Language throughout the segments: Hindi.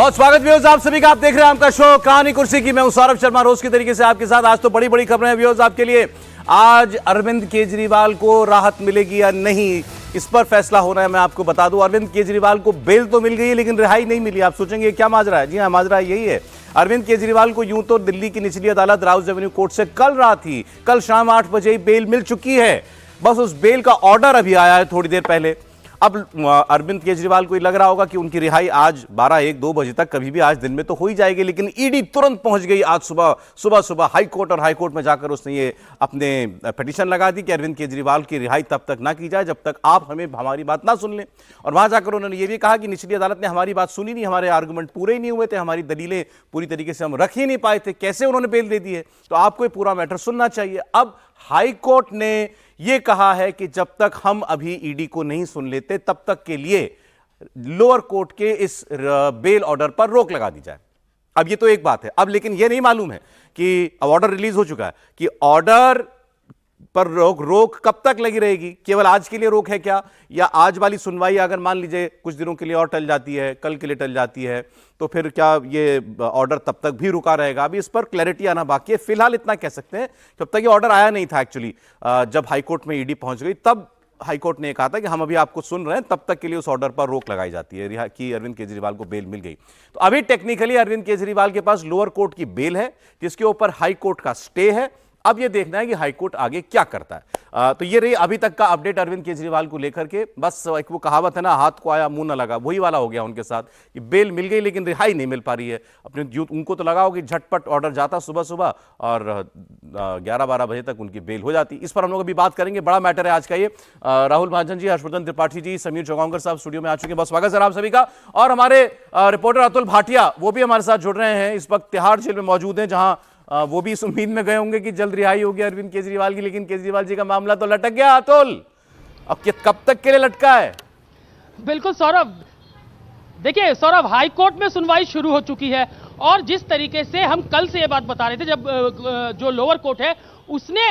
बहुत स्वागत व्यूअर्स आप सभी का। आप देख रहे हैं आपका शो कहानी कुर्सी की। मैं हूं सौरभ शर्मा, रोज की तरीके से आपके साथ। आज तो बड़ी बड़ी खबरें हैं व्यूअर्स आपके लिए। आज अरविंद केजरीवाल को राहत मिलेगी या नहीं, इस पर फैसला होना है। मैं आपको बता दूं, अरविंद केजरीवाल को बेल तो मिल गई है लेकिन रिहाई नहीं मिली। आप सोचेंगे क्या माजरा है? जी हां, माजरा यही है। अरविंद केजरीवाल को यूं तो दिल्ली की निचली अदालत राउज एवेन्यू कोर्ट से कल रात ही, कल शाम 8 बजे ही बेल मिल चुकी है। बस उस बेल का ऑर्डर अभी आया है थोड़ी देर पहले। अब अरविंद केजरीवाल को लग रहा होगा कि उनकी रिहाई आज 12, 1, 2 बजे तक, कभी भी आज दिन में तो हो ही जाएगी। लेकिन ईडी तुरंत पहुंच गई आज सुबह हाई कोर्ट, और हाई कोर्ट में जाकर उसने ये अपने पिटीशन लगा दी कि अरविंद केजरीवाल की रिहाई तब तक ना की जाए जब तक आप हमारी बात ना सुन लें। और वहां जाकर उन्होंने ये भी कहा कि निचली अदालत ने हमारी बात सुनी नहीं, हमारे आर्गुमेंट पूरे ही नहीं हुए थे, हमारी दलीलें पूरी तरीके से हम रख ही नहीं पाए थे, कैसे उन्होंने बेल दे दी है, तो आपको ये पूरा मैटर सुनना चाहिए। अब हाई कोर्ट ने यह कहा है कि जब तक हम अभी ईडी को नहीं सुन लेते तब तक के लिए लोअर कोर्ट के इस बेल ऑर्डर पर रोक लगा दी जाए। अब ये तो एक बात है। अब लेकिन यह नहीं मालूम है कि ऑर्डर रिलीज हो चुका है कि ऑर्डर पर रोक कब तक लगी रहेगी। केवल आज के लिए रोक है क्या, या आज वाली सुनवाई अगर मान लीजिए कुछ दिनों के लिए और टल जाती है, कल के लिए टल जाती है, तो फिर क्या ये ऑर्डर तब तक भी रुका रहेगा? अभी इस पर क्लैरिटी आना बाकी है। फिलहाल इतना कह सकते हैं, जब तक ये ऑर्डर आया नहीं था एक्चुअली, जब हाईकोर्ट में ईडी पहुंच गई तब हाईकोर्ट ने कहा था कि हम अभी आपको सुन रहे हैं, तब तक के लिए उस ऑर्डर पर रोक लगाई जाती है कि अरविंद केजरीवाल को बेल मिल गई। तो अभी टेक्निकली अरविंद केजरीवाल के पास लोअर कोर्ट की बेल है जिसके ऊपर हाई कोर्ट का स्टे है। अब यह देखना है कि हाईकोर्ट आगे क्या करता है। तो ये रही अभी तक का अपडेट अरविंद केजरीवाल को लेकर के। बस एक वो कहावत है ना, हाथ को आया मुंह ना लगा, वही वाला हो गया उनके साथ कि बेल मिल गई लेकिन रिहाई नहीं मिल पा रही है। अपने उनको तो लगा हो कि झटपट ऑर्डर जाता सुबह सुबह और 11-12 बजे तक उनकी बेल हो जाती। इस पर हम लोग अभी बात करेंगे, बड़ा मैटर है आज का ये। राहुल महाजन जी, हर्षवर्धन त्रिपाठी जी, समीर चौगांवकर साहब स्टूडियो में आ चुके हैं। बहुत स्वागत सर आप सभी का। और हमारे रिपोर्टर अतुल भाटिया वो भी हमारे साथ जुड़ रहे हैं, इस वक्त तिहाड़ जेल में मौजूद हैं, जहां वो भी इस उम्मीद में गए होंगे कि जल्द रिहाई होगी अरविंद केजरीवाल की। लेकिन केजरीवाल जी का मामला तो लटक गया अतुल, अब कब तक के लिए लटका है? बिल्कुल सौरभ, देखिए सौरभ, हाई कोर्ट में सुनवाई शुरू हो चुकी है और जिस तरीके से हम कल से ये बात बता रहे थे, जब जो लोअर कोर्ट है उसने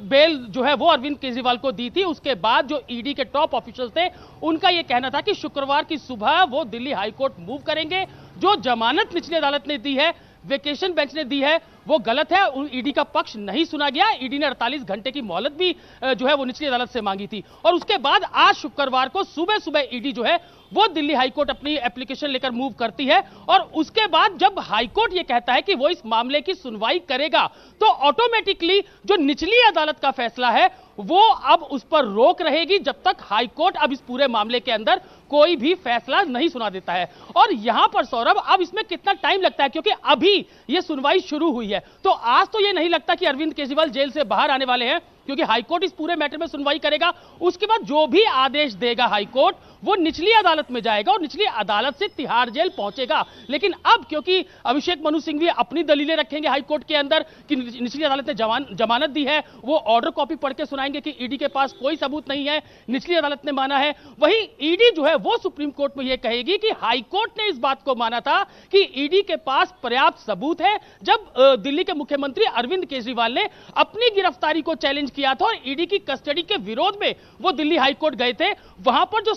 बेल जो है वो अरविंद केजरीवाल को दी थी, उसके बाद जो ईडी के टॉप ऑफिसर्स थे उनका ये कहना था कि शुक्रवार की सुबह वो दिल्ली हाई कोर्ट मूव करेंगे। जो जमानत निचली अदालत ने दी है, वेकेशन बेंच ने दी है, वो गलत है। ईडी का पक्ष नहीं सुना गया। ईडी ने 48 घंटे की मोहलत भी जो है वो निचली अदालत से मांगी थी। और उसके बाद आज शुक्रवार को सुबह सुबह ईडी जो है वो दिल्ली हाईकोर्ट अपनी एप्लीकेशन लेकर मूव करती है। और उसके बाद जब हाईकोर्ट ये कहता है कि वो इस मामले की सुनवाई करेगा, तो ऑटोमेटिकली जो निचली अदालत का फैसला है वो अब उस पर रोक रहेगी जब तक हाईकोर्ट अब इस पूरे मामले के अंदर कोई भी फैसला नहीं सुना देता है। और यहां पर सौरभ, अब इसमें कितना टाइम लगता है, क्योंकि अभी यह सुनवाई शुरू हुई है, तो आज तो यह नहीं लगता कि अरविंद केजरीवाल जेल से बाहर आने वाले हैं, क्योंकि हाईकोर्ट इस पूरे मैटर में सुनवाई करेगा। उसके बाद जो भी आदेश देगा हाईकोर्ट, वो निचली अदालत में जाएगा और निचली अदालत से तिहाड़ जेल पहुंचेगा। लेकिन अब क्योंकि अभिषेक मनु सिंघवी अपनी दलीलें रखेंगे हाईकोर्ट के अंदर कि निचली अदालत ने जमानत दी है, वो ऑर्डर कॉपी पढ़ के सुनाएंगे कि ईडी के पास कोई सबूत नहीं है, निचली अदालत ने माना है। वहीं ईडी जो है वो सुप्रीम कोर्ट में यह कहेगी कि हाईकोर्ट ने इस बात को माना था कि ईडी के पास पर्याप्त सबूत है। जब दिल्ली के मुख्यमंत्री अरविंद केजरीवाल ने अपनी गिरफ्तारी को चैलेंज किया था और ईडी की कस्टडी के विरोध में वो दिल्ली हाईकोर्ट गए थे, वहां पर जो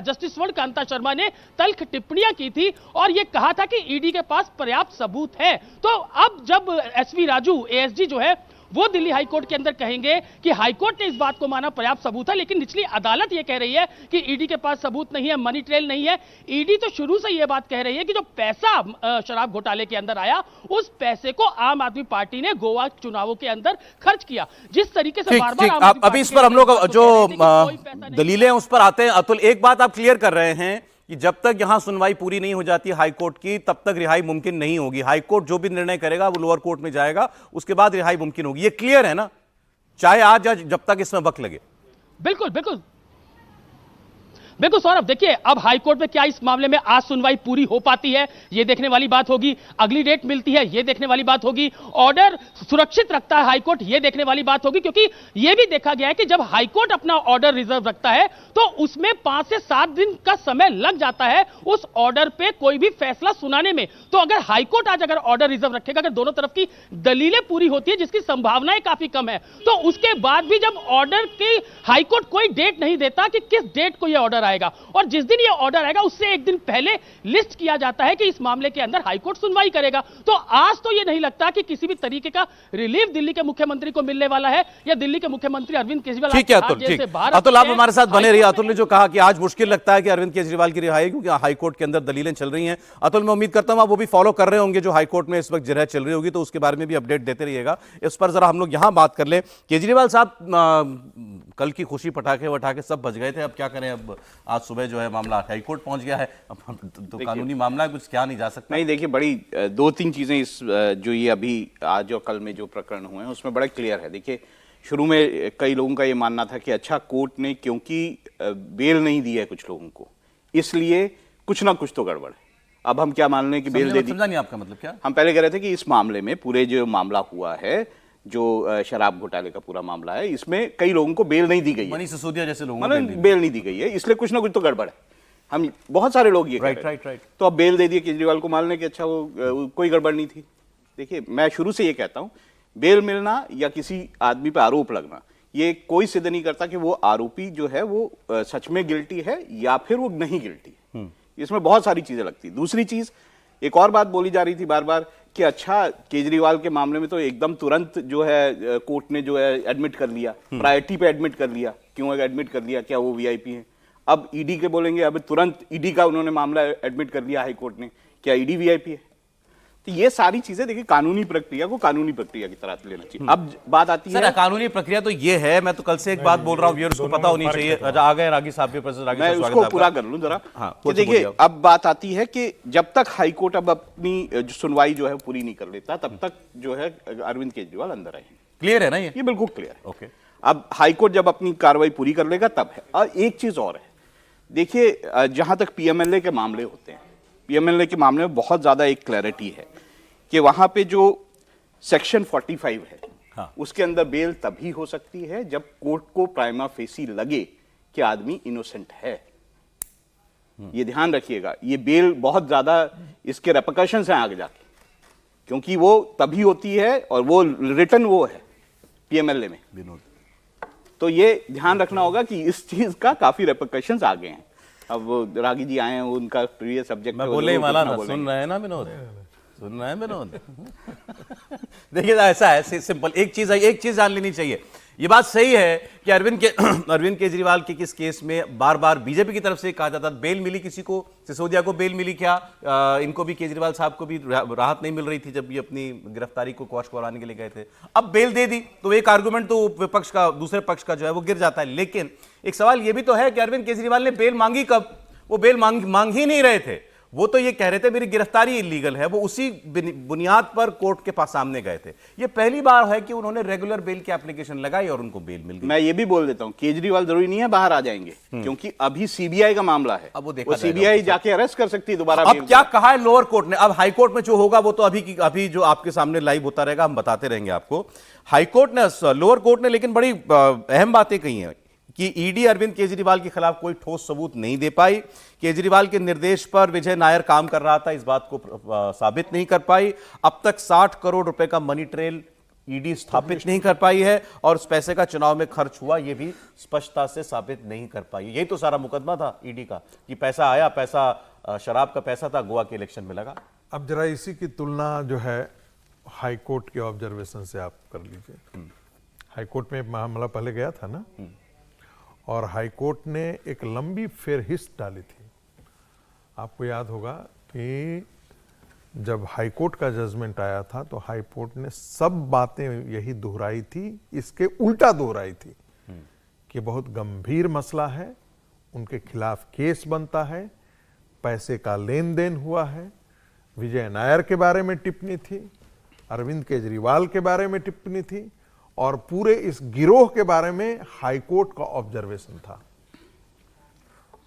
जस्टिस स्वर्ण कांता शर्मा ने तल्ख टिप्पणियां की थी और यह कहा था कि ईडी के पास पर्याप्त सबूत है। तो अब जब एसवी राजू एएसजी जो है वो दिल्ली हाईकोर्ट के अंदर कहेंगे कि हाईकोर्ट ने इस बात को माना पर्याप्त सबूत है, लेकिन निचली अदालत यह कह रही है कि ईडी के पास सबूत नहीं है, मनी ट्रेल नहीं है। ईडी तो शुरू से यह बात कह रही है कि जो पैसा शराब घोटाले के अंदर आया, उस पैसे को आम आदमी पार्टी ने गोवा चुनावों के अंदर खर्च किया। जिस तरीके से बार-बार अभी इस पर हम लोग जो दलीलें उस पर आते हैं अतुल, एक बात आप क्लियर कर रहे हैं कि जब तक यहां सुनवाई पूरी नहीं हो जाती हाईकोर्ट की, तब तक रिहाई मुमकिन नहीं होगी। हाईकोर्ट जो भी निर्णय करेगा वो लोअर कोर्ट में जाएगा, उसके बाद रिहाई मुमकिन होगी। ये क्लियर है ना, चाहे आज या जब तक इसमें वक्त लगे? बिल्कुल बिल्कुल बिल्कुल सौरभ, देखिए अब हाईकोर्ट में क्या इस मामले में आज सुनवाई पूरी हो पाती है, यह देखने वाली बात होगी। अगली डेट मिलती है, यह देखने वाली बात होगी। ऑर्डर सुरक्षित रखता है हाईकोर्ट, यह देखने वाली बात होगी, क्योंकि यह भी देखा गया है कि जब हाईकोर्ट अपना ऑर्डर रिजर्व रखता है तो उसमें 5 से 7 दिन का समय लग जाता है उस ऑर्डर पे कोई भी फैसला सुनाने में। तो अगर हाईकोर्ट आज अगर ऑर्डर रिजर्व रखेगा, अगर दोनों तरफ की दलीलें पूरी होती है, जिसकी संभावनाएं काफी कम है, तो उसके बाद भी जब ऑर्डर की हाईकोर्ट कोई डेट नहीं देता कि किस डेट को यह ऑर्डर ऑर्डर आएगा, और जिस दिन ये ऑर्डर आएगा उससे एक दिन पहले लिस्ट किया जाता है कि इस मामले के अंदर हाईकोर्ट सुनवाई करेगा। तो आज तो ये नहीं लगता कि किसी भी तरीके का रिलीफ दिल्ली के मुख्यमंत्री को मिलने वाला है, या दिल्ली के मुख्यमंत्री अरविंद केजरीवाल ठीक है अतुल, ठीक अतुल, आप हमारे साथ बने रहिए। अतुल ने जो कहा कि आज मुश्किल लगता है कि अरविंद केजरीवाल की रिहाई, क्योंकि हाईकोर्ट के अंदर दलीलें चल रही हैं। अतुल, मैं उम्मीद करता हूं आप वो भी फॉलो कर रहे होंगे जो हाईकोर्ट में इस वक्त जिरह चल रही होगी, तो उसके बारे में भी अपडेट देते रहिएगा। इस पर जरा हम लोग यहां बात कर ले। केजरीवाल साहब कल की खुशी पटाखे वटाखे सब बज गए थे, अब क्या करें, अब आज सुबह जो है मामला हाईकोर्ट पहुंच गया है, अब तो कानूनी मामला है, कुछ क्या नहीं जा सकता। नहीं, देखिए, बड़ी दो तीन चीजें इस जो ये अभी आज और कल में जो प्रकरण हुए हैं उसमें बड़ा क्लियर है। देखिए, शुरू में कई लोगों का ये मानना था कि अच्छा, कोर्ट ने क्योंकि बेल नहीं दी है कुछ लोगों को, इसलिए कुछ ना कुछ तो गड़बड़ है। अब हम क्या मान लें कि बेल दे दी? समझा नहीं आपका मतलब क्या? हम पहले कह रहे थे कि इस मामले में, पूरे जो मामला हुआ है, जो शराब घोटाले का पूरा मामला है, इसमें कई लोगों को बेल नहीं दी गई है, मनीष सिसोदिया जैसे लोगों को बेल नहीं दी गई है, इसलिए कुछ ना कुछ तो गड़बड़ है। हम बहुत सारे लोग ये राइट। तो अब बेल दे दिए केजरीवाल को, मान लें कि अच्छा वो कोई गड़बड़ नहीं थी। देखिए, मैं शुरू से ये कहता हूं, बेल मिलना या किसी आदमी पर आरोप लगना, ये कोई सिद्ध नहीं करता कि वो आरोपी जो है वो सच में गिल्टी है या फिर वो नहीं गिल्टी है। इसमें बहुत सारी चीजें लगती। दूसरी चीज, एक और बात बोली जा रही थी बार बार कि अच्छा, केजरीवाल के मामले में तो एकदम तुरंत जो है कोर्ट ने जो है एडमिट कर लिया, प्रायोरिटी पे एडमिट कर लिया। क्यों एडमिट कर लिया? क्या वो वीआईपी है? अब ईडी के बोलेंगे, अब तुरंत ईडी का उन्होंने मामला एडमिट कर लिया हाई कोर्ट ने, क्या ईडी वीआईपी है? तो ये सारी चीजें, देखिए, कानूनी प्रक्रिया को कानूनी प्रक्रिया की तरह लेना चाहिए। अब बात आती है, कानूनी प्रक्रिया तो ये है, मैं तो कल से एक बात बोल रहा हूँ, व्यूअर्स को पता होनी चाहिए। आ गए रागी साहब भी, मैं उसको पूरा कर लूं जरा। कि देखिए, अब बात आती है कि जब तक हाईकोर्ट अब अपनी सुनवाई जो है पूरी नहीं कर लेता, तब तक जो है अरविंद केजरीवाल अंदर रहेंगे। क्लियर है ना ये बिल्कुल क्लियर है। ओके, अब हाईकोर्ट जब अपनी कार्रवाई पूरी कर लेगा तब है। और एक चीज और है, देखिए, जहां तक पीएमएलए के मामले होते हैं, पीएमएलए के मामले में बहुत ज्यादा एक क्लैरिटी है कि वहां पे जो सेक्शन 45 है, हाँ, उसके अंदर बेल तभी हो सकती है जब कोर्ट को प्राइमा फेसी लगे कि आदमी इनोसेंट है। ये ध्यान रखिएगा, ये बेल बहुत ज्यादा इसके रेपरकशंस हैं आगे जाके, क्योंकि वो तभी होती है और वो रिटर्न वो है पीएमएलए में। विनोद, तो ये ध्यान रखना होगा कि इस चीज का काफी रेपरकशंस आगे हैं। अब रागी जी आए हैं, उनका प्रिय सब्जेक्ट मैं बोले वाला ना, सुन रहे हैं ना विनोद, सुन रहे हैं विनोद? देखिए, ऐसा है सिंपल, एक चीज जान लेनी चाहिए। ये बात सही है कि अरविंद केजरीवाल के किस केस में बार बार बीजेपी की तरफ से कहा जाता है बेल मिली किसी को, सिसोदिया को बेल मिली क्या, इनको भी, केजरीवाल साहब को भी राहत नहीं मिल रही थी जब ये अपनी गिरफ्तारी को क्वॉश कराने के लिए गए थे। अब बेल दे दी तो एक आर्गुमेंट तो विपक्ष का, दूसरे पक्ष का जो है वो गिर जाता है। लेकिन एक सवाल ये भी तो है कि अरविंद केजरीवाल ने बेल मांगी कब? वो बेल मांग ही नहीं रहे थे, वो तो ये कह रहे थे मेरी गिरफ्तारी इलीगल है, वो उसी बुनियाद पर कोर्ट के पास सामने गए थे। ये पहली बार है कि उन्होंने रेगुलर बेल की एप्लीकेशन लगाई और उनको बेल मिल गई। मैं ये भी बोल देता हूं, केजरीवाल जरूरी नहीं है बाहर आ जाएंगे, क्योंकि अभी सीबीआई का मामला है। अब वो सीबीआई जाके अरेस्ट कर सकती है दोबारा। अब क्या कहा है लोअर कोर्ट ने? अब हाई कोर्ट में जो होगा वो तो अभी जो आपके सामने लाइव होता रहेगा, हम बताते रहेंगे आपको। हाई कोर्ट ने, लोअर कोर्ट ने लेकिन बड़ी अहम बातें कही हैं कि ईडी अरविंद केजरीवाल के खिलाफ कोई ठोस सबूत नहीं दे पाई। केजरीवाल के निर्देश पर विजय नायर काम कर रहा था, इस बात को साबित नहीं कर पाई। अब तक 60 करोड़ रुपए का मनी ट्रेल ईडी स्थापित नहीं कर पाई है और उस पैसे का चुनाव में खर्च हुआ, यह भी स्पष्टता से साबित नहीं कर पाई। यही तो सारा मुकदमा था ईडी का कि पैसा आया, पैसा शराब का पैसा था, गोवा के इलेक्शन में लगा। अब जरा इसी की तुलना जो है हाई कोर्ट के ऑब्जर्वेशन से आप कर लीजिए। हाई कोर्ट में मामला पहले गया था ना, और हाई कोर्ट ने एक लंबी फेरहिस्त डाली थी। आपको याद होगा कि जब हाई कोर्ट का जजमेंट आया था तो हाई कोर्ट ने सब बातें यही दोहराई थी, इसके उल्टा दोहराई थी कि बहुत गंभीर मसला है, उनके खिलाफ केस बनता है, पैसे का लेन देन हुआ है। विजय नायर के बारे में टिप्पणी थी, अरविंद केजरीवाल के बारे में टिप्पणी थी, और पूरे इस गिरोह के बारे में हाईकोर्ट का ऑब्जर्वेशन था।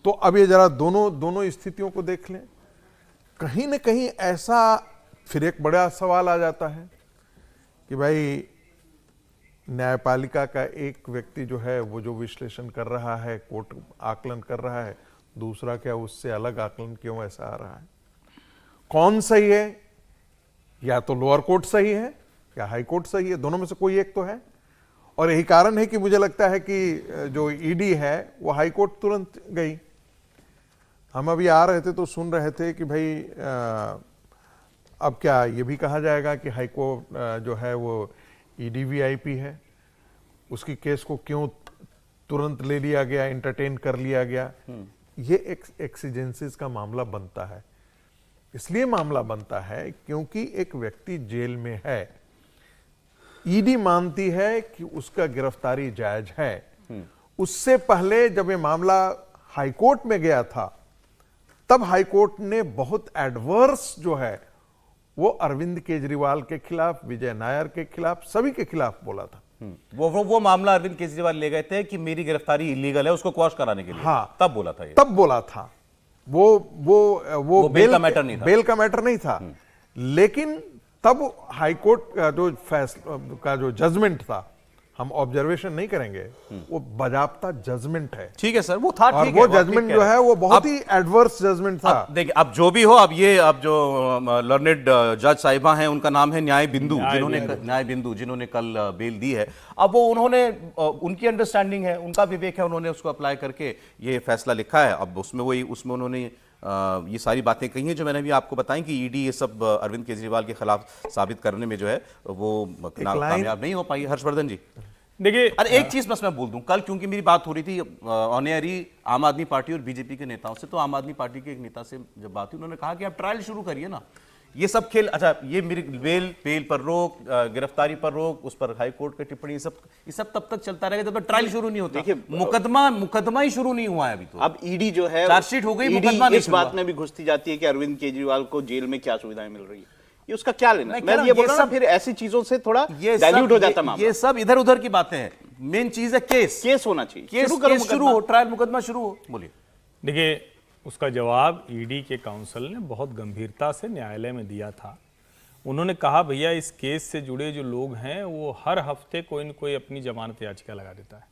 तो अब ये जरा दोनों स्थितियों को देख लें। कहीं न कहीं ऐसा फिर एक बड़ा सवाल आ जाता है कि भाई न्यायपालिका का एक व्यक्ति जो है वो जो विश्लेषण कर रहा है, कोर्ट आकलन कर रहा है, दूसरा क्या उससे अलग आकलन क्यों ऐसा आ रहा है? कौन सही है? या तो लोअर कोर्ट सही है या हाई कोर्ट सही है, दोनों में से कोई एक तो है। और यही कारण है कि मुझे लगता है कि जो ईडी है वो हाई कोर्ट तुरंत गई हम अभी आ रहे थे तो सुन रहे थे कि भाई अब क्या ये भी कहा जाएगा कि हाईकोर्ट जो है वो ईडीवीआईपी है, उसकी केस को क्यों तुरंत ले लिया गया, एंटरटेन कर लिया गया। ये एक्सीजेंसीज का मामला बनता है, इसलिए मामला बनता है क्योंकि एक व्यक्ति जेल में है, ईडी मानती है कि उसका गिरफ्तारी जायज है। उससे पहले जब ये मामला हाईकोर्ट में गया था तब हाईकोर्ट ने बहुत एडवर्स जो है वो अरविंद केजरीवाल के खिलाफ, विजय नायर के खिलाफ, सभी के खिलाफ बोला था। वो मामला अरविंद केजरीवाल ले गए थे कि मेरी गिरफ्तारी इलीगल है, उसको क्वॉश कराने के लिए। हाँ, तब बोला था ये। तब बोला था। वो बेल का मैटर नहीं था। बेल का मैटर नहीं था। लेकिन तब हाईकोर्ट का जो फैसला का जो जजमेंट था, हम ऑब्जर्वेशन नहीं करेंगे, वो बाजाबता जजमेंट है। ठीक है सर, वो था, और ठीक वो है, जजमेंट जो है वो बहुत ही एडवर्स जजमेंट था। देखिए, अब जो भी हो, अब जो लर्नेड जज साहिबा हैं, उनका नाम है न्याय बिंदु, जिन्होंने कल बेल दी है। अब वो उन्होंने उनकी अंडरस्टैंडिंग है, उनका विवेक है, उन्होंने उसको अप्लाई करके ये फैसला लिखा है। अब उसमें उन्होंने ये सारी बातें कही हैं जो मैंने भी आपको बताई कि ईडी ये सब अरविंद केजरीवाल के खिलाफ साबित करने में जो है वो कामयाब नहीं हो पाई। हर्षवर्धन जी, देखिए, अरे एक चीज बस मैं बोल दूं, कल क्योंकि मेरी बात हो रही थी ऑन एयर ही आम आदमी पार्टी और बीजेपी के नेताओं से, तो आम आदमी पार्टी के एक नेता से जब बात हुई, उन्होंने कहा कि आप ट्रायल शुरू करिए ना। ये सब खेल, अच्छा ये मेरी बेल पर रोक, गिरफ्तारी पर रोक, उस पर हाई कोर्ट की टिप्पणी, ये सब तब तक चलता रहेगा जब तक ट्रायल शुरू नहीं होता। मुकदमा ही शुरू नहीं हुआ है अभी तो। अब ईडी जो है, चार्जशीट हो गई, ईडी मुकदमा नहीं इस बात में भी घुसती जाती है कि अरविंद केजरीवाल को जेल में क्या सुविधाएं मिल रही है, ये उसका क्या लेना। मैं ये बोल रहा हूं, फिर ऐसी चीजों से थोड़ा डाइल्यूट हो जाता मामला। ये सब इधर उधर की बातें हैं, मेन चीज है केस होना चाहिए, केस शुरू हो, ट्रायल मुकदमा शुरू हो। बोलिए। देखिए, उसका जवाब ईडी के काउंसिल ने बहुत गंभीरता से न्यायालय में दिया था। उन्होंने कहा, भैया इस केस से जुड़े जो लोग हैं वो हर हफ्ते कोई न कोई अपनी जमानत याचिका लगा देता है।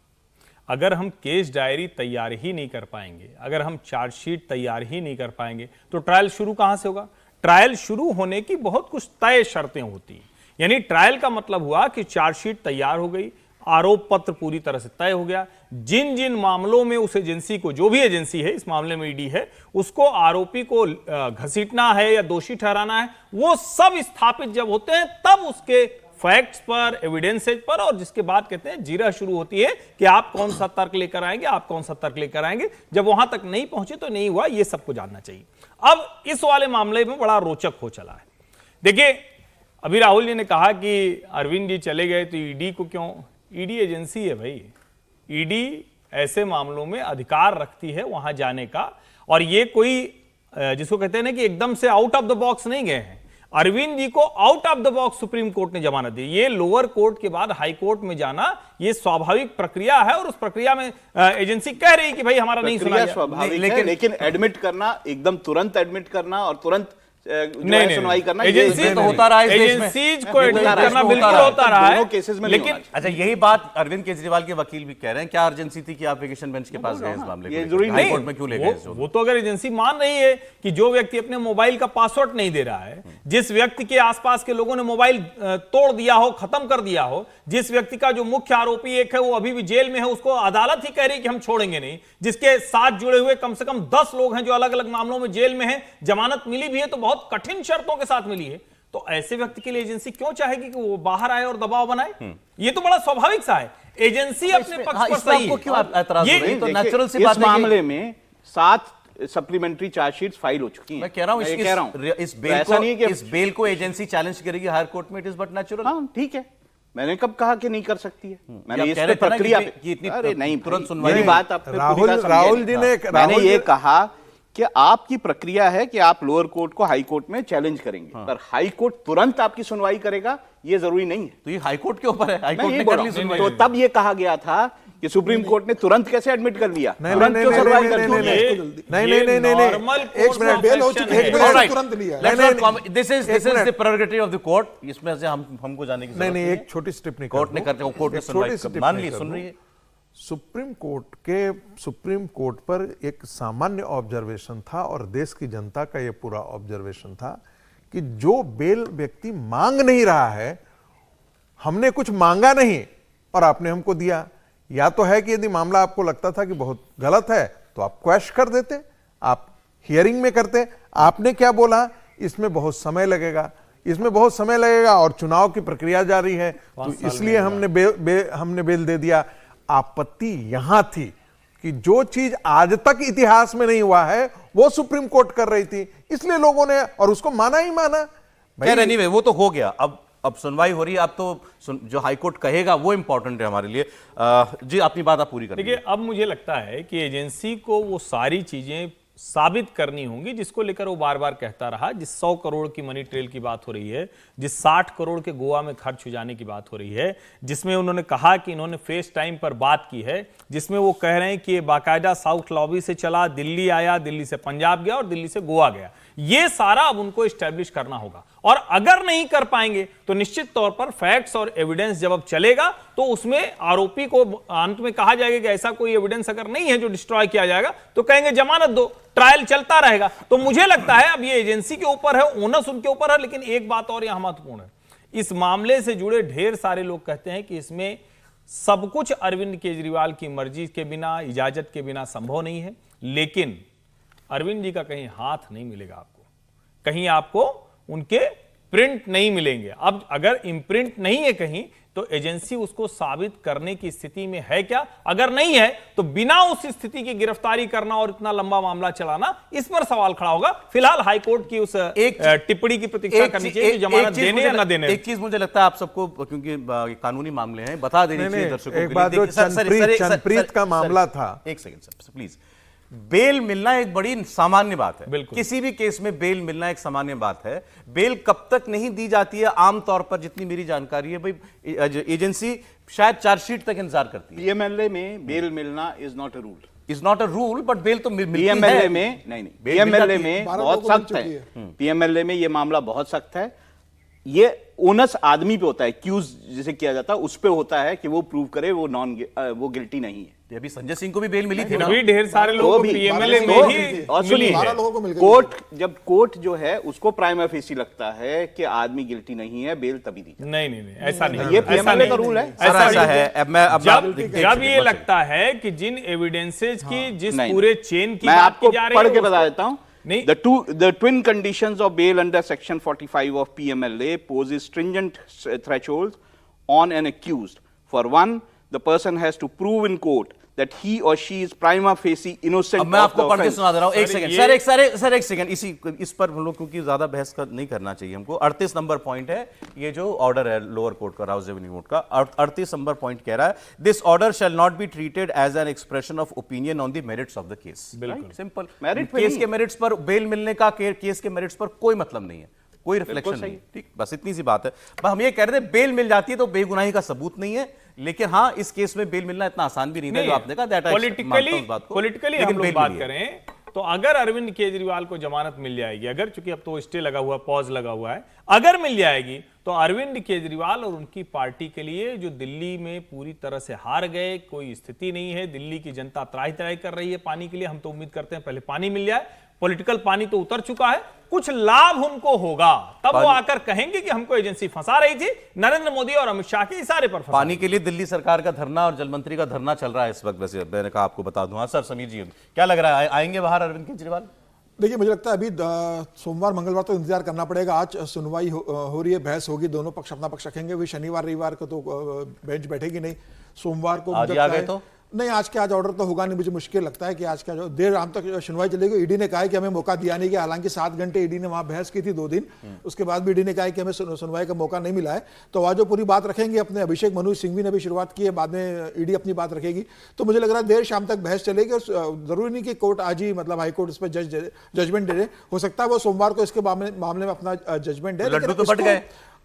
अगर हम केस डायरी तैयार ही नहीं कर पाएंगे, अगर हम चार्जशीट तैयार ही नहीं कर पाएंगे, तो ट्रायल शुरू कहां से होगा। ट्रायल शुरू होने की बहुत कुछ तय शर्तें होती हैं। यानी ट्रायल का मतलब हुआ कि चार्जशीट तैयार हो गई, आरोप पत्र पूरी तरह से तय हो गया, जिन जिन मामलों में उस एजेंसी को, जो भी एजेंसी है, इस मामले में ईडी है, उसको आरोपी को घसीटना है या दोषी ठहराना है, वो सब स्थापित जब होते हैं तब उसके फैक्ट्स पर, एविडेंसेज पर, और जिसके बाद कहते हैं जीरा शुरू होती है कि आप कौन सा तर्क लेकर आएंगे, आप कौन सा तर्क लेकर आएंगे। जब वहां तक नहीं पहुंचे तो नहीं हुआ, ये सबको जानना चाहिए। अब इस वाले मामले में बड़ा रोचक हो चला है। देखिए, अभी राहुल जी ने कहा कि अरविंद जी चले गए तो ईडी को क्यों, ईडी एजेंसी है भाई, ईडी ऐसे मामलों में अधिकार रखती है वहां जाने का। और ये कोई जिसको कहते हैं ना कि एकदम से आउट ऑफ द बॉक्स नहीं गए हैं। अरविंद जी को out of the box supreme court ने जमानत दी। ये लोअर कोर्ट के बाद हाई कोर्ट में जाना ये स्वाभाविक प्रक्रिया है, और उस प्रक्रिया में एजेंसी कह रही कि भाई हमारा नहीं सुना गया। लेकिन एडमिट करना, एकदम तुरंत एडमिट करना और तुरंत नहीं, सुनवाई करना, एजेंसी तो होता रहा है, एजेंसीज को एडमिट करना बिल्कुल होता रहा है, केसेस में। लेकिन अच्छा, यही बात अरविंद केजरीवाल के वकील भी कह रहे हैं। क्या अर्जेंसी थी कि आप वेकेशन बेंच के पास गए इस मामले को? जरूरी हाई कोर्ट में क्यों ले गए? वो तो अगर एजेंसी मान रही है कि जो व्यक्ति अपने मोबाइल का पासवर्ड नहीं दे रहा है, जिस व्यक्ति के आसपास के लोगों ने मोबाइल तोड़ दिया हो, खत्म कर दिया हो, जिस व्यक्ति का जो मुख्य आरोपी एक है वो अभी भी जेल में है, उसको अदालत ही कह रही कि हम छोड़ेंगे नहीं, जिसके साथ जुड़े हुए कम से कम 10 लोग हैं जो अलग अलग मामलों में जेल में हैं, जमानत मिली भी है तो बहुत कठिन शर्तों के साथ मिली है, तो ऐसे व्यक्ति के लिए एजेंसी क्यों चाहेगी कि वो बाहर आए और दबाव बनाए? ये तो बड़ा स्वाभाविक सा है। एजेंसी अपने पक्ष पर सही है। क्यों एतराज हो रही है? तो नेचुरल सी इस बात है। मामले में 7 सप्लीमेंट्री चार्जशीट्स फाइल हो चुकी हैं। मैं कह रहा हूं इस बेल को एजेंसी चैलेंज करेगी हायर कोर्ट में, इट इज बट नेचुरल। हाँ, ठीक है, मैंने कब कहा कि नहीं कर सकती है? मैंने इस पे प्रक्रिया अरे नहीं, तुरंत सुनवाई। मेरी बात आप राहुल जी ने, मैंने ये कहा कि आपकी प्रक्रिया है कि आप लोअर कोर्ट को हाई कोर्ट में चैलेंज करेंगे, पर हाई कोर्ट तुरंत आपकी सुनवाई करेगा ये जरूरी नहीं है। तो ये हाई कोर्ट के ऊपर है, हाई कोर्ट ने कर ली सुनवाई। तो तब ये कहा गया था कि सुप्रीम कोर्ट ने तुरंत कैसे एडमिट कर लिया, तुरंत क्यों सुनवाई कर दी? एक मिनट, बेल हो चुकी है, तुरंत लिया। This is the prerogative of the court. इसमें से हमको जाने की नहीं, एक छोटी टिप्पणी कोर्ट ने करते, कोर्ट ने सुनवाई मान ली, सुन रही है। सुप्रीम कोर्ट पर एक सामान्य ऑब्जर्वेशन था और देश की जनता का यह पूरा ऑब्जर्वेशन था कि जो बेल व्यक्ति मांग नहीं रहा है, हमने कुछ मांगा नहीं और आपने हमको दिया। या तो है कि यदि मामला आपको लगता था कि बहुत गलत है तो आप क्वैश कर देते, आप हियरिंग में करते, आपने क्या बोला, इसमें बहुत समय लगेगा, इसमें बहुत समय लगेगा और चुनाव की प्रक्रिया जारी है, तो इसलिए हमने बेल दे दिया। आपत्ति यहां थी कि जो चीज आज तक इतिहास में नहीं हुआ है वो सुप्रीम कोर्ट कर रही थी, इसलिए लोगों ने और उसको माना ही माना। खैर एनीवे वो तो हो गया, अब सुनवाई हो रही है, अब तो जो हाईकोर्ट कहेगा वो इंपॉर्टेंट है हमारे लिए। जी अपनी बात आप पूरी करिए। देखिए, अब मुझे लगता है कि एजेंसी को वो सारी चीजें साबित करनी होंगी जिसको लेकर वो बार बार कहता रहा। जिस 100 करोड़ की मनी ट्रेल की बात हो रही है, जिस 60 करोड़ के गोवा में खर्च हो जाने की बात हो रही है, जिसमें उन्होंने कहा कि इन्होंने फेस टाइम पर बात की है, जिसमें वो कह रहे हैं कि ये बाकायदा साउथ लॉबी से चला, दिल्ली आया, दिल्ली से पंजाब गया और दिल्ली से गोवा गया, ये सारा अब उनको एस्टेब्लिश करना होगा। और अगर नहीं कर पाएंगे तो निश्चित तौर पर फैक्ट्स और एविडेंस जब अब चलेगा तो उसमें आरोपी को अंत में कहा जाएगा कि ऐसा कोई एविडेंस अगर नहीं है जो डिस्ट्रॉय किया जाएगा तो कहेंगे जमानत दो, ट्रायल चलता रहेगा। तो मुझे लगता है अब ये एजेंसी के ऊपर है, ओनस उनके ऊपर है। लेकिन एक बात और यहां महत्वपूर्ण है, इस मामले से जुड़े ढेर सारे लोग कहते हैं कि इसमें सब कुछ अरविंद केजरीवाल की मर्जी के बिना, इजाजत के बिना संभव नहीं है। लेकिन अरविंद जी का कहीं हाथ नहीं मिलेगा आपको, कहीं आपको उनके प्रिंट नहीं मिलेंगे। अब अगर इम्प्रिंट नहीं है कहीं तो एजेंसी उसको साबित करने की स्थिति में है क्या? अगर नहीं है तो बिना उस स्थिति की गिरफ्तारी करना और इतना लंबा मामला चलाना, इस पर सवाल खड़ा होगा। फिलहाल हाईकोर्ट की उस टिप्पणी की प्रतीक्षा करनी चाहिए, जमानत देने या न देने। एक चीज मुझे लगता है आप सबको, क्योंकि कानूनी मामले हैं, बता देनी चाहिए दर्शकों एक बात, जो चंद्रप्रीत का मामला था, एक सेकंड सर प्लीज। बेल मिलना एक बड़ी सामान्य बात है, बिल्कुल। किसी भी केस में बेल मिलना एक सामान्य बात है। बेल कब तक नहीं दी जाती है, आमतौर पर जितनी मेरी जानकारी है भाई, एजेंसी शायद चार्जशीट तक इंतजार करती है। पीएमएलए में बेल मिलना is not a rule, is not a rule, but bail तो मिलती है। पीएमएलए में नहीं, पीएमएलए में बहुत सख्त है। पीएमएलए में ये मामला बहुत सख्त है। ये ओनस आदमी पे होता है, एक्यूज जिसे किया जाता है उस पे होता है कि वो प्रूव करे वो गिल्टी नहीं है। अभी संजय सिंह को भी बेल मिली थी ना, भी ढेर सारे लोगों को पीएमएलए में ही और सुनिए, जब कोर्ट जो है उसको प्राइमा फेसी लगता है कि आदमी गिल्टी नहीं है, बेल तभी दी। नहीं, ऐसा नहीं, ये पीएमएलए का रूल है, ऐसा है। जब ये लगता है कि जिन एविडेंसेज की जिस पूरे चेन की मैं बात आपको की जा रही पढ़ है के बता देता हूं। नहीं। The twin conditions of bail under Section 45 of PMLA poses stringent thresholds on an accused. For one, the person has to prove in court that he or she is prima facie innocent अब मैं of आपको the पढ़ के offense. सुना दे रहा हूं। एक सेकंड सर, एक सेकंड, इस पर हम लोग क्योंकि ज्यादा बहस नहीं करना चाहिए हमको। 38 नंबर पॉइंट है, ये जो ऑर्डर है लोअर कोर्ट का, राउस रेवेन्यू कोर्ट का, 38 नंबर पॉइंट कह रहा है, this order shall not be treated as an expression of opinion on the merits of the case. बिल्कुल सिंपल, मेरिट पे केस नहीं। के मेरिट्स पर बेल मिलने का केस के मेरिट्स पर कोई मतलब नहीं है, कोई रिफ्लेक्शन नहीं। ठीक, बस इतनी सी बात है। बस हम ये कह रहे थे बेल मिल जाती है तो बेगुनाही का सबूत नहीं है, लेकिन हाँ इस केस में बेल मिलना इतना आसान भी नहीं था जो आपने कहा। पॉलिटिकली हम लोग बात करें तो अगर अरविंद केजरीवाल को जमानत मिल जाएगी, अगर चूंकि अब तो स्टे लगा हुआ, पॉज लगा हुआ है, अगर मिल जाएगी तो अरविंद केजरीवाल और उनकी पार्टी के लिए जो दिल्ली में पूरी तरह से हार गए, कोई स्थिति नहीं है, दिल्ली की जनता त्राही त्राही कर रही है पानी के लिए। हम तो उम्मीद करते हैं पहले पानी मिल जाए, पॉलिटिकल पानी तो उतर चुका है, कुछ लाभ उनको होगा, तब वो आकर कहेंगे कि हमको एजेंसी फंसा रही थी, नरेंद्र मोदी और अमित शाह के इशारे पर। पानी के लिए दिल्ली सरकार का धरना और जल मंत्री का धरना चल रहा है इस वक्त। वैसे मैंने कहा आपको बता दूं। हाँ सर, समीर जी क्या लग रहा है, आएंगे बाहर अरविंद केजरीवाल? देखिए, मुझे लगता है अभी सोमवार मंगलवार तो इंतजार करना पड़ेगा। आज सुनवाई हो रही है, बहस होगी, दोनों पक्ष अपना पक्ष रखेंगे। वही शनिवार रविवार को तो बेंच बैठेगी नहीं, सोमवार को आज आ गए तो नहीं, आज ऑर्डर तो होगा नहीं। मुझे मुश्किल लगता है कि आज का जो देर शाम तक सुनवाई चलेगी। ईडी ने कहा है कि हमें मौका दिया नहीं गया, हालांकि 7 घंटे ईडी ने वहां बहस की थी 2 दिन, उसके बाद भी ईडी ने कहा है कि हमें सुनवाई का मौका नहीं मिला है। तो आज जो पूरी बात रखेंगे, अपने अभिषेक मनु सिंघवी ने भी शुरुआत की है, बाद में ईडी अपनी बात रखेगी। तो मुझे लग रहा है देर शाम तक बहस चलेगी और जरूरी नहीं कि कोर्ट आज ही, मतलब हाईकोर्ट इस पर जजमेंट दे रहे, हो सकता है वो सोमवार को इसके मामले में अपना जजमेंट दे। लड्डू तो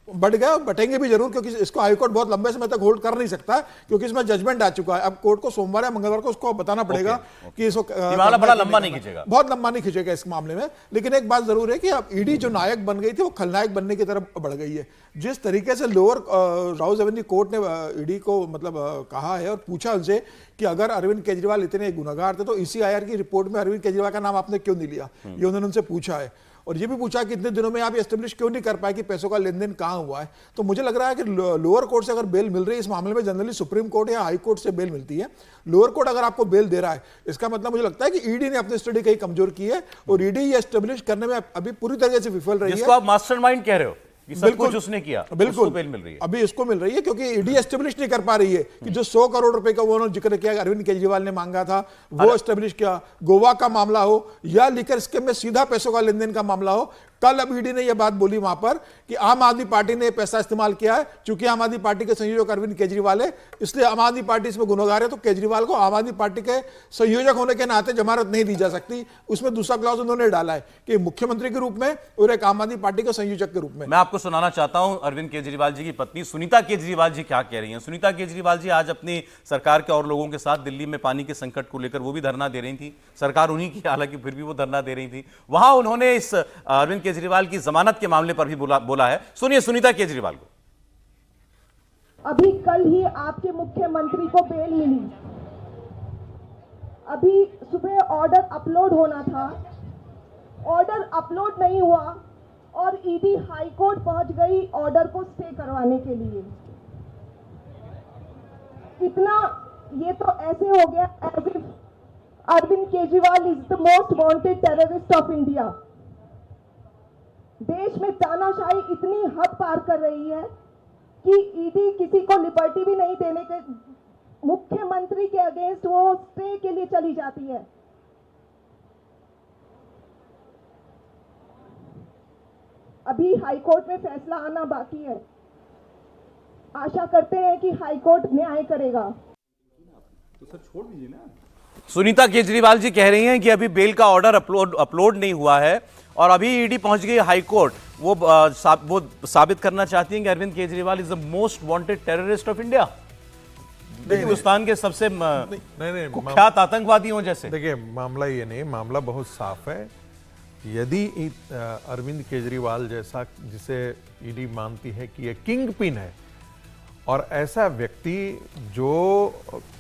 बढ़ गए और बटेंगे भी जरूर, क्योंकि इसको हाईकोर्ट बहुत लंबे समय तक होल्ड कर नहीं सकता, क्योंकि इसमें जजमेंट आ चुका है। अब कोर्ट को सोमवार या मंगलवार को उसको बताना पड़ेगा कि इसको बड़ा लंबा नहीं खींचेगा, बहुत लंबा नहीं खींचेगा इस मामले में। लेकिन एक बात जरूर है कि अब ईडी जो नायक बन गई थी वो खलनायक बनने की तरफ बढ़ गई है। जिस तरीके से लोअर राउस रेवेन्यू कोर्ट ने ईडी को मतलब कहा है और पूछा उनसे कि अगर अरविंद केजरीवाल इतने गुनहगार थे तो ECIR की रिपोर्ट में अरविंद केजरीवाल का नाम आपने क्यों नहीं लिया, ये उन्होंने उनसे पूछा है। और ये भी पूछा कि इतने दिनों में आप एस्टेब्लिश क्यों नहीं कर पाए कि पैसों का लेन देन कहां हुआ है। तो मुझे लग रहा है कि लोअर कोर्ट से अगर बेल मिल रही है इस मामले में, जनरली सुप्रीम कोर्ट या हाई कोर्ट से बेल मिलती है, लोअर कोर्ट अगर आपको बेल दे रहा है इसका मतलब मुझे लगता है कि ईडी ने अपनी स्टडी कहीं कमजोर की है और ईडी ये एस्टेब्लिश करने में अभी पूरी तरह से विफल रही है। जिसको आप मास्टरमाइंड कह रहे हो कि सब कुछ उसने किया, बिल्कुल उसको बेल मिल रही है। अभी इसको मिल रही है क्योंकि ईडी एस्टेब्लिश नहीं कर पा रही है कि जो 100 करोड़ रुपए का वो उन्होंने जिक्र किया अरविंद केजरीवाल ने मांगा था वो एस्टेब्लिश किया, गोवा का मामला हो या लीकर स्कीम में सीधा पैसों का लेन देन का मामला हो। कल अब ईडी ने यह बात बोली वहां पर कि आम आदमी पार्टी ने पैसा इस्तेमाल किया है, चूंकि आम आदमी पार्टी के संयोजक अरविंद केजरीवाल है इसलिए आम आदमी पार्टी इसमें गुनहगार है, तो केजरीवाल को आम आदमी पार्टी के संयोजक होने के नाते जमानत नहीं दी जा सकती। उसमें दूसरा क्लॉज उन्होंने डाला है कि मुख्यमंत्री के रूप में और एक आम आदमी पार्टी के संयोजक के रूप में। मैं आपको सुनाना चाहता हूं अरविंद केजरीवाल जी की पत्नी सुनीता केजरीवाल जी क्या कह रही हैं। सुनीता केजरीवाल जी आज अपनी सरकार के और लोगों के साथ दिल्ली में पानी के संकट को लेकर वो भी धरना दे रही थी, सरकार उन्हीं की, हालांकि फिर भी वो धरना दे रही थी। वहां उन्होंने इस अरविंद केजरीवाल की जमानत के मामले पर भी बोला है। सुनिए सुनीता केजरीवाल को। अभी कल ही आपके मुख्यमंत्री को बेल मिली, अभी सुबह ऑर्डर अपलोड होना था, ऑर्डर अपलोड नहीं हुआ और ईडी हाई कोर्ट पहुंच गई ऑर्डर को स्टे करवाने के लिए। इतना ये तो ऐसे हो गया as if Arvind Kejriwal is the most wanted terrorist of India. देश में तानाशाही इतनी हद पार कर रही है कि ईडी किसी को लिबर्टी भी नहीं देने के, मुख्यमंत्री के अगेंस्ट वो स्टे के लिए चली जाती है। अभी हाई कोर्ट में फैसला आना बाकी है, आशा करते हैं कि हाई कोर्ट न्याय करेगा। सुनीता केजरीवाल जी कह रही हैं कि अभी बेल का ऑर्डर अपलोड नहीं हुआ है और अभी ईडी पहुंच गई हाई कोर्ट। वो साबित करना चाहती हैं कि Arvind Kejriwal is the most wanted terrorist of India, Hindustan के सबसे कुख्यात आतंकवादियों जैसे। देखिए मामला ये नहीं, मामला बहुत साफ है। यदि अरविंद केजरीवाल जैसा, जिसे ईडी मानती है कि ये किंग पिन है, और ऐसा व्यक्ति जो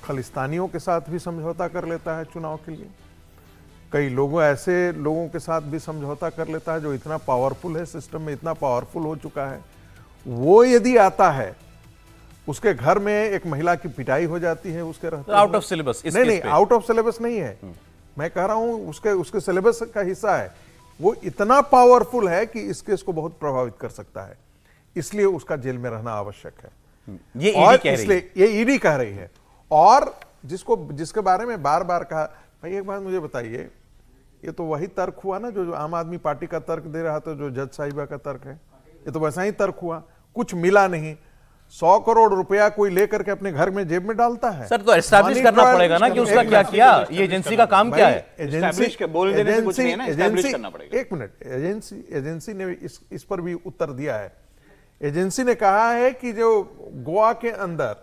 खालिस्तानियों के साथ भी समझौता कर लेता है चुनाव के लिए, कई लोगों ऐसे लोगों के साथ भी समझौता कर लेता है जो इतना पावरफुल है, सिस्टम में इतना पावरफुल हो चुका है, वो यदि आता है, उसके घर में एक महिला की पिटाई हो जाती है उसके रहते आउट ऑफ सिलेबस। नहीं, आउट ऑफ सिलेबस नहीं है, मैं कह रहा हूं उसके सिलेबस का हिस्सा है। वो इतना पावरफुल है कि इस केस को बहुत प्रभावित कर सकता है, इसलिए उसका जेल में रहना आवश्यक है। ये और ईडी कह रही है। इसलिए ये ईडी कह रही है। और जिसके बारे में बार बार कहा, भाई एक बात मुझे बताइए, ये तो वही तर्क हुआ ना जो आम आदमी पार्टी का तर्क दे रहा था, जो जज साहिबा का तर्क है, ये तो वैसा ही तर्क हुआ। कुछ मिला नहीं, 100 करोड़ रुपया कोई लेकर के अपने घर में जेब में डालता है। सर तो एस्टैब्लिश करना पड़ेगा ना कि उसका क्या किया, ये एजेंसी का काम क्या है। Establish के बोल देने से कुछ नहीं है ना, establish करना पड़ेगा। एक मिनट, एजेंसी ने इस पर भी उत्तर दिया है। एजेंसी ने कहा है कि जो गोवा के अंदर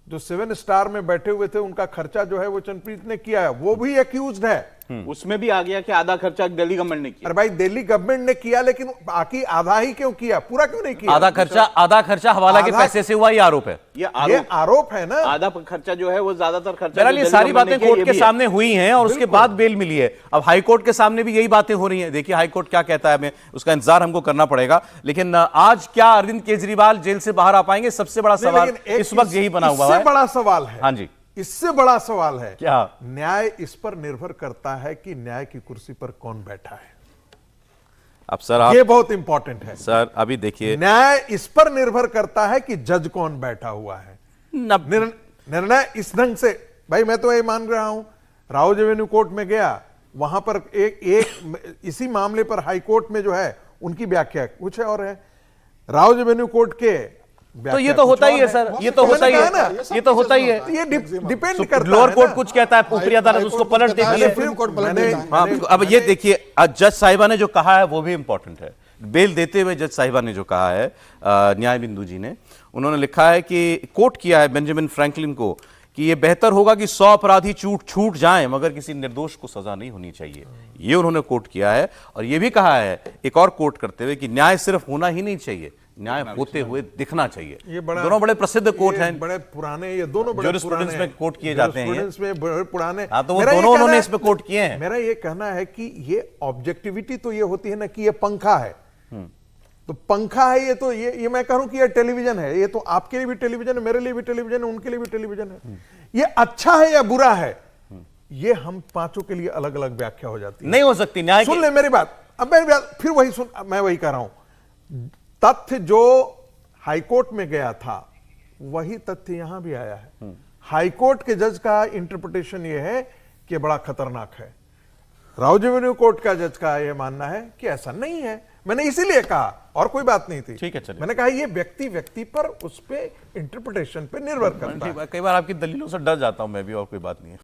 जो 7 स्टार में बैठे हुए थे, उनका खर्चा जो है वो चंद्रप्रीत ने किया है, वो भी एक्यूज्ड है। उसमें भी आ गया कि आधा खर्चा दिल्ली गवर्नमेंट ने किया। अरे भाई दिल्ली गवर्नमेंट ने किया, लेकिन बाकी आधा ही क्यों किया, पूरा क्यों नहीं किया? आधा खर्चा हवाला के पैसे से हुआ, ये आरोप है। ये आरोप है ना। आधा खर्चा जो है वो ज्यादातर खर्चा बहरहाल ये सारी बातें कोर्ट के सामने हुई हैं और उसके बाद बेल मिली है। अब हाई कोर्ट के सामने भी यही बातें हो रही हैं। देखिए हाई कोर्ट क्या कहता है, हमें उसका इंतजार हमको करना पड़ेगा। लेकिन आज क्या अरविंद केजरीवाल जेल से बाहर आ पाएंगे, सबसे बड़ा सवाल इस वक्त यही बना हुआ है। बड़ा सवाल है, हाँ जी, इससे बड़ा सवाल है क्या? न्याय इस पर निर्भर करता है कि न्याय की कुर्सी पर कौन बैठा है। अब सर ये बहुत इंपॉर्टेंट है सर। अभी देखिए, न्याय इस पर निर्भर करता है कि जज कौन बैठा हुआ है। निर्णय इस ढंग से, भाई मैं तो ये मान रहा हूं, राउज एवेन्यू कोर्ट में गया, वहां पर एक इसी मामले पर हाई कोर्ट में जो है उनकी व्याख्या कुछ और है, राउज एवेन्यू कोर्ट के तो ये तो होता ही है सर, ये तो होता ही है ना, ये तो होता ही है। ये डिपेंड करता है। लोअर कोर्ट कुछ कहता है, ऊपरी अदालत उसको पलट देती है। अब ये देखिए, जज साहिबा ने जो कहा है वो भी इंपॉर्टेंट है। बेल देते हुए जज साहिबा ने जो कहा है, न्याय बिंदु जी ने, उन्होंने लिखा है कि कोट किया है बेंजामिन फ्रैंकलिन को कि ये बेहतर होगा कि 100 अपराधी छूट जाएं मगर किसी निर्दोष को सजा नहीं होनी चाहिए। ये उन्होंने कोट किया है। और ये भी कहा है, एक और कोट करते हुए, कि न्याय सिर्फ होना ही नहीं चाहिए, न्याय होते हुए दिखना चाहिए। ये बड़ा दोनों बड़े प्रसिद्ध कोर्ट ये हैं, बड़े पुराने, ये दोनों बड़े Jurisprudence पुराने में कोट किए जाते हैं ये। Jurisprudence में बड़े पुराने। हाँ, तो वो मेरा ये दोनों कहना उन्होंने है- इसमें कोट किए हैं। मेरा ये कहना है कि ये ऑब्जेक्टिविटी तो ये होती है ना कि ये पंखा है, तो पंखा है, ये तो ये मैं कह रहा हूं कि ये टेलीविजन है, ये तो आपके लिए भी टेलीविजन है, मेरे लिए भी टेलीविजन है, उनके लिए भी टेलीविजन है। ये अच्छा है या बुरा है, ये हम पांचों के लिए अलग अलग व्याख्या हो जाती है। नहीं हो सकती न्याय सुन की- ले मेरी बात, अब मेरी बात फिर वही सुन, मैं वही कह रहा हूं, तथ्य जो हाईकोर्ट में गया था वही तथ्य यहां भी आया है। हाईकोर्ट के जज का इंटरप्रिटेशन यह है कि बड़ा खतरनाक है, राउज एवेन्यू कोर्ट का जज का यह मानना है कि ऐसा नहीं है। मैंने इसीलिए कहा, और कोई बात नहीं थी। ठीक है, चलिए। मैंने कहा ये व्यक्ति व्यक्ति पर, उस पे इंटरप्रिटेशन पे निर्भर करता है। कई बार आपकी दलीलों से डर जाता हूं मैं भी, और कोई बात नहीं है।